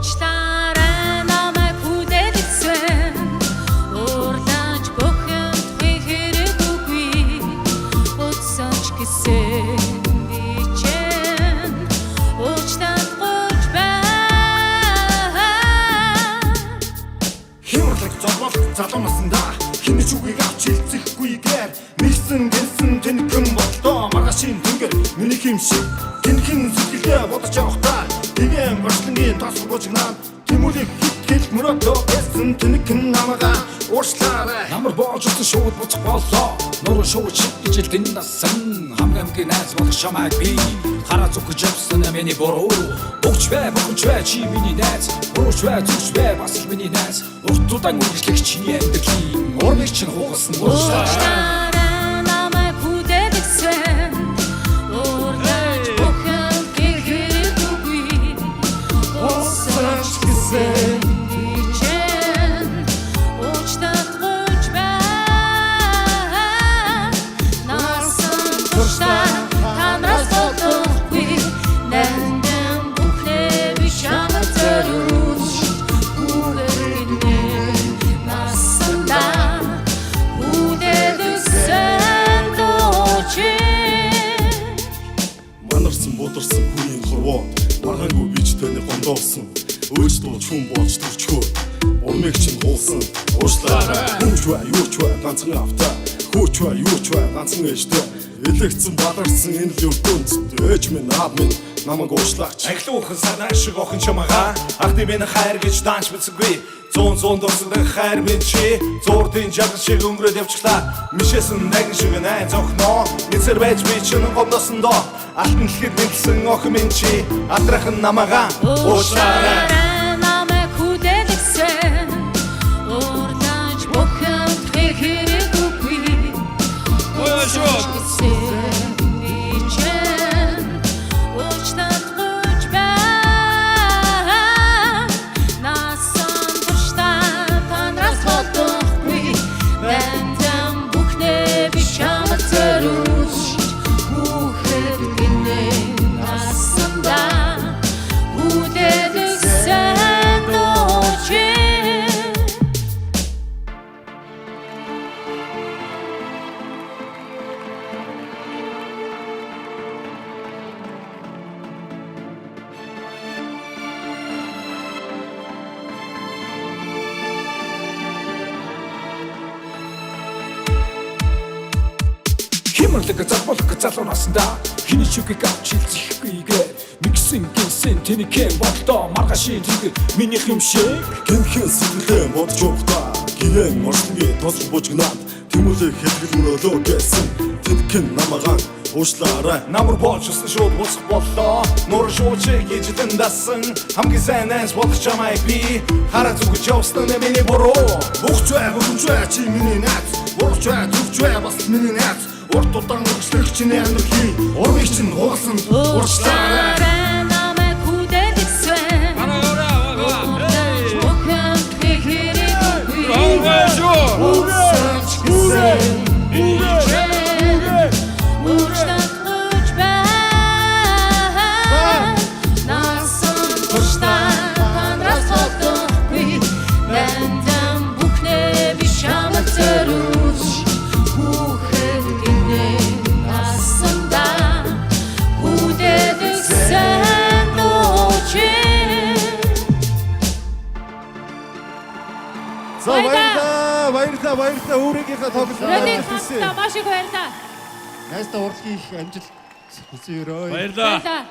Уучлаарай намайг хүдэлсэн урдаж бохинд хэрэг үгүй утсаач гэсэн би чинь уучлаад гож бай Хэмэрлэг зовлол залуу насанда хинэж үгийг авч хэлцэхгүйгээр нэгсэн гэнсэн тэнхэн болтоо маргашийн тэнгэр миний хэмшиг тэнхэн сэтгэлдээ бодож явахдаа тэгэн башлангийн тас божигнаад тэмүүлэг хит мөрөдөө байсан тэнхэн намайга уучлаарай Намар боожсон шууд буцах боллоо Нуруу шууд шигжил тэн насан хамгийн найз болох чамайг би хараа зүгж явсан миний буруу Богч бай чи миний найз Бурууч бай зүгч бай бас л миний найз Уртудан үргэлжлэх чиний амьдралын урмыг чинь хугалсан уучлаарай намайг хүдэлсэн урдаж бохинд хэрэг үгүй утсаач гэсэн би чинь уучлаад гож бай насан туршдаа танаас болохгүй нандин бүхнээ би чамд зориулж үгэрнэ насандаа хүдэлсэн дочи Манарсан бударсан хүний хорвоо маргаангүй бич таны гондоосон өөждөө чүн болж төрчхөө урмыг чинь хуулсан уучлаарай хүч бай юу ч бай ганцхан автаа хүч бай юу ч бай ганцхан ээжтэй элэгцэн бадарсан энэ л өвдөнд ээж минь аав минь намайг уучлаач Ахлуу охин санаа шиг охин чамаага Ахны минь хайр гэж данч бицгүй Зон дурсдаг хайр минь чи Зурдын жагсан шиг өнгөрөөд явчихлаа Мишэсэн нэгэн шиг найз охиноо Эцэр байж би чинь гомдосон доо Алтан дэлхийд мэдсэн охин минь чи Атрахан намаага уучлаарай намайг хүдэлсэн урдаж бохинд хэрэг үгүй утсаач гэсэн би чинь уучлаад гож бай насан туршдаа танаас болохгүй бэнтэн бүхнээ би чамд зориулж бүхэд гинэ насандаа хүдэлсэн дочи Хэмэрлэг залбуулах залуу насандаа хиний ч үгийг авч хэлцэхгүйгээр нэгсэн гинсэн тэнхэн болтоо маргашийн тэнгэр миний хэмшиг тэнхэн сэтгэлдээ бодож явахдаа гинэн морсонгийн тос божигнаад тэмүүлэг хэлгэл мөрөөлөө гэсэн тэнхэн намайга уучлаарай Намар боожсон шууд буцах боллоо Нуруу шууд шигжил дасан хамгийн сайн найз болох чамайг би хараа зүгж явсан миний буруу Богч бай чи миний найз Бурууч бай зүгч бай бас миний найз Урт удаан үргэлжлэх чиний амьдралын урмыг чинь хугалсан уучлаарай намайг хүдэлсэн урдаж бохинд хэрэг үгүй утсаач гэсэн би чинь уучлаад гож бай насан туршдаа танаас болохгүй бэнтэн бүхнээ би чамд зориулж бүхэд гинэ насандаа хүдэлсэн дочи баярлалаа өөрийнхөө тоглолтоо маш их баярлалаа Найстаа урлагийн их амжилт хүсье өрөө Баярлалаа.